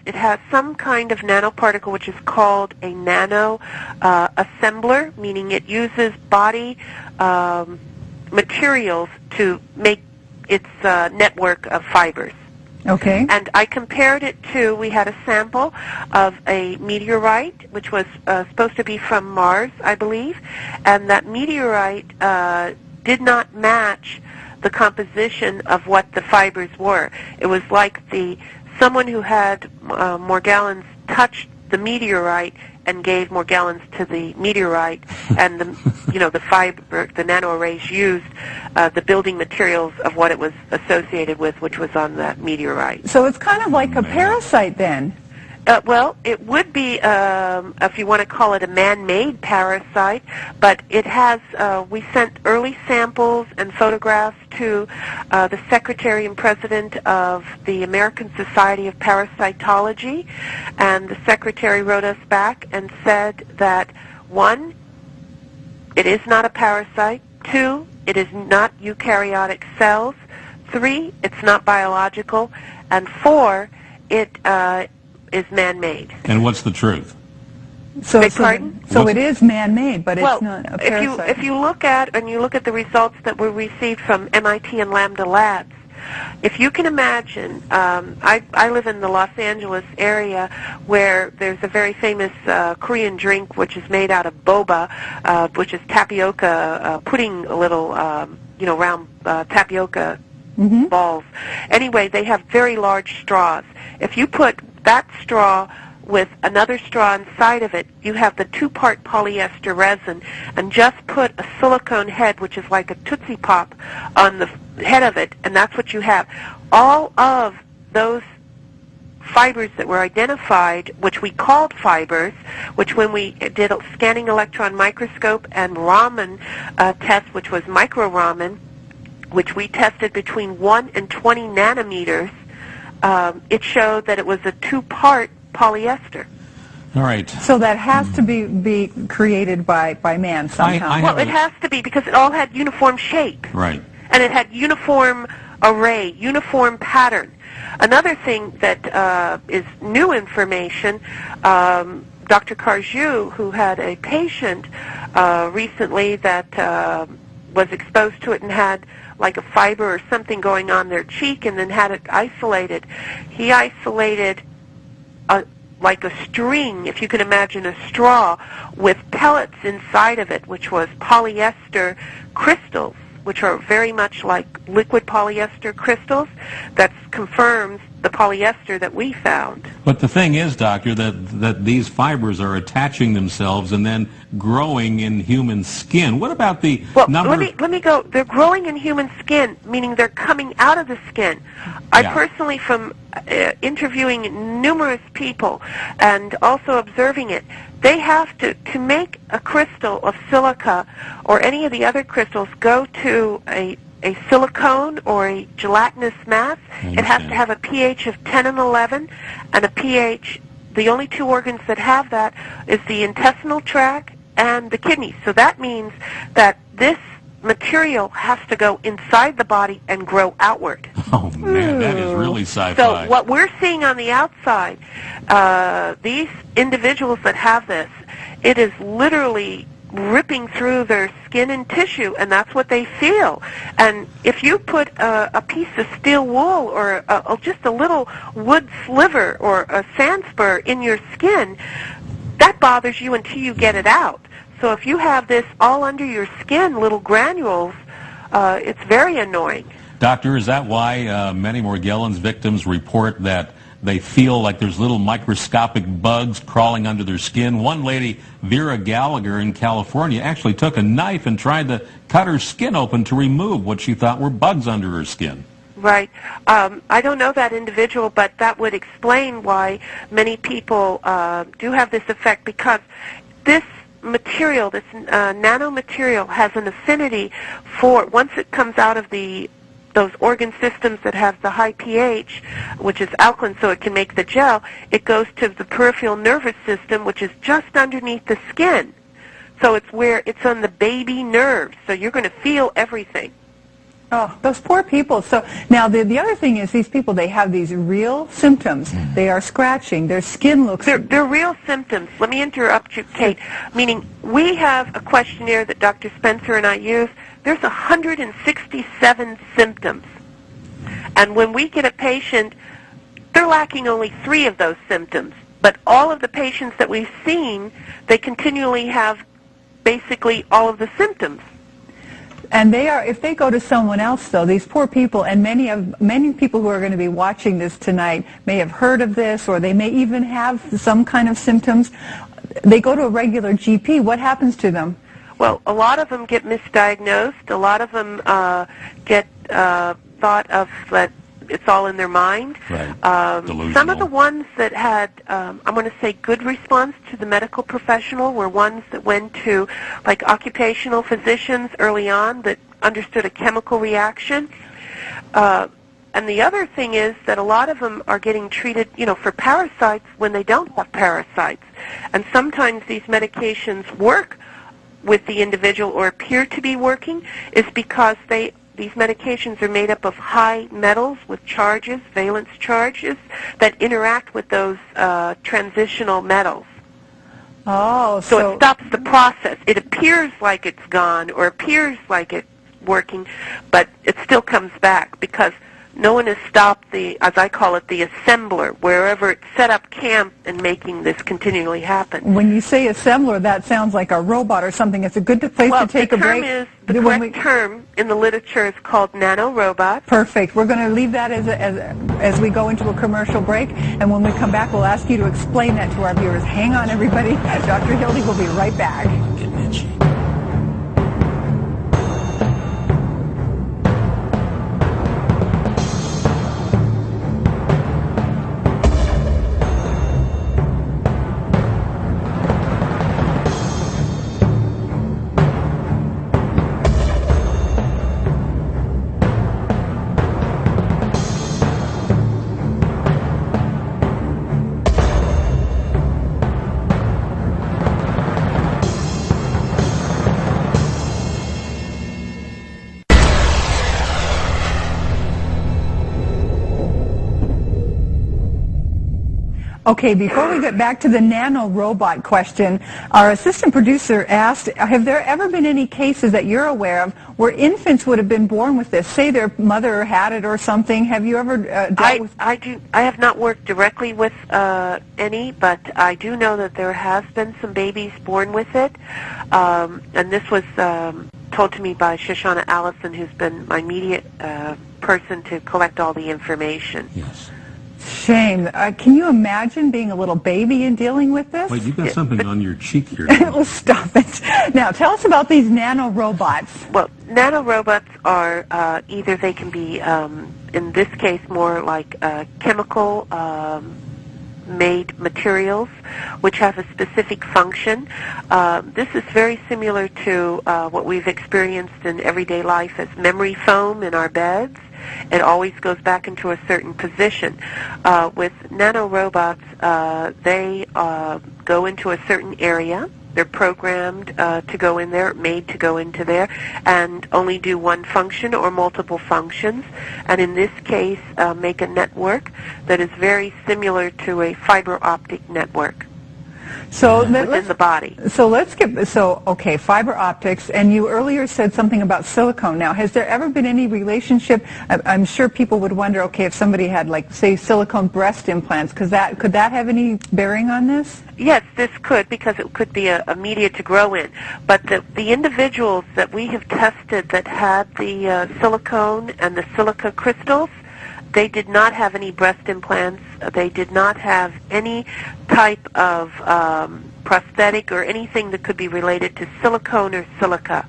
it has some kind of nanoparticle which is called a nano assembler, meaning it uses body materials to make its network of fibers. Okay. And I compared it to, we had a sample of a meteorite, which was supposed to be from Mars, I believe, and that meteorite did not match the composition of what the fibers were. It was like someone who had Morgellons touched the meteorite and gave Morgellons to the meteorite, and the fiber, the nanoarrays used the building materials of what it was associated with, which was on that meteorite. So it's kind of like a parasite then. Well, it would be, if you want to call it a man-made parasite, but it has, we sent early samples and photographs to the Secretary and President of the American Society of Parasitology, and the Secretary wrote us back and said that, 1, it is not a parasite, 2, it is not eukaryotic cells, 3, it's not biological, and 4, it is man-made. And what's the truth? So it is man-made, but it's not a parasite. If you look at the results that were received from MIT and Lambda Labs, if you can imagine, I live in the Los Angeles area where there's a very famous Korean drink which is made out of boba, which is tapioca pudding, little round tapioca balls. Anyway, they have very large straws. If you put that straw with another straw inside of it, you have the 2-part polyester resin, and just put a silicone head, which is like a Tootsie Pop, on the head of it, and that's what you have. All of those fibers that were identified, which we called fibers, which when we did a scanning electron microscope and Raman test, which was micro Raman, which we tested between 1 and 20 nanometers, it showed that it was a 2-part polyester. All right. So that has to be created by man somehow. Well, it has to be because it all had uniform shape. Right. And it had uniform array, uniform pattern. Another thing that is new information, Dr. Carjou, who had a patient recently that was exposed to it and had like a fiber or something going on their cheek and then had it isolated. He isolated like a string, if you can imagine a straw, with pellets inside of it, which was polyester crystals, which are very much like liquid polyester crystals. That confirms the polyester that we found. But the thing is, doctor, that these fibers are attaching themselves and then growing in human skin. What about the number? Let me go. They're growing in human skin, meaning they're coming out of the skin. I personally, from interviewing numerous people and also observing it, they have to make a crystal of silica or any of the other crystals go to a silicone or a gelatinous mass. It has to have a pH of 10 and 11, and a pH, the only 2 organs that have that is the intestinal tract and the kidneys. So that means that this material has to go inside the body and grow outward. Oh, man, that is really sci-fi. So what we're seeing on the outside, these individuals that have this, it is literally ripping through their skin and tissue, and that's what they feel. And if you put a piece of steel wool or just a little wood sliver or a sand spur in your skin, that bothers you until you get it out. So if you have this all under your skin, little granules, it's very annoying. Doctor, is that why many Morgellons victims report that they feel like there's little microscopic bugs crawling under their skin? One lady, Vera Gallagher in California, actually took a knife and tried to cut her skin open to remove what she thought were bugs under her skin. Right. I don't know that individual, but that would explain why many people do have this effect, because this material, this nanomaterial, has an affinity for, once it comes out of those organ systems that have the high pH, which is alkaline, so it can make the gel, it goes to the peripheral nervous system, which is just underneath the skin. So it's on the baby nerves, so you're going to feel everything. Oh, those poor people. So now the other thing is these people, they have these real symptoms. They are scratching. Their skin looks... They're real symptoms. Let me interrupt you, Kate. Meaning we have a questionnaire that Dr. Spencer and I use. There's 167 symptoms. And when we get a patient, they're lacking only 3 of those symptoms. But all of the patients that we've seen, they continually have basically all of the symptoms. And they are, if they go to someone else, though, these poor people, and many people who are going to be watching this tonight may have heard of this, or they may even have some kind of symptoms. They go to a regular GP. What happens to them? Well, a lot of them get misdiagnosed. A lot of them get thought of that it's all in their mind. Right. Some of the ones that had, I'm going to say, good response to the medical professional were ones that went to, like, occupational physicians early on that understood a chemical reaction. And the other thing is that a lot of them are getting treated, for parasites when they don't have parasites. And sometimes these medications work with the individual or appear to be working is because these medications are made up of high metals with charges, valence charges, that interact with those transitional metals. Oh, so it stops the process. It appears like it's gone or appears like it's working, but it still comes back because no one has stopped the, as I call it, the assembler, wherever it set up camp and making this continually happen. When you say assembler, that sounds like a robot or something. It's a good place to take a break. The correct term in the literature is called nanorobot. Perfect. We're going to leave that as we go into a commercial break, and when we come back, we'll ask you to explain that to our viewers. Hang on, everybody. Dr. Hildy will be right back. Getting itchy. Okay, before we get back to the nanorobot question, our assistant producer asked, have there ever been any cases that you're aware of where infants would have been born with this? Say their mother had it or something. Have you ever dealt with... I have not worked directly with any, but I do know that there has been some babies born with it. And this was told to me by Shoshana Allison, who's been my immediate person to collect all the information. Yes. Shame. Can you imagine being a little baby and dealing with this? Wait, you've got something on your cheek here. Well, stop it. Now, tell us about these nanorobots. Well, nanorobots are either they can be, in this case, more like chemical made materials which have a specific function. This is very similar to what we've experienced in everyday life as memory foam in our beds. It always goes back into a certain position. With nanorobots, they go into a certain area. They're programmed to go in there, made to go into there, and only do one function or multiple functions. And in this case, make a network that is very similar to a fiber optic network. So within the body. Okay, fiber optics, and you earlier said something about silicone. Now, has there ever been any relationship? I'm sure people would wonder, okay, if somebody had, like, say, silicone breast implants, could that have any bearing on this? Yes, this could, because it could be a media to grow in. But the individuals that we have tested that had the silicone and the silica crystals, they did not have any breast implants. They did not have any type of prosthetic or anything that could be related to silicone or silica.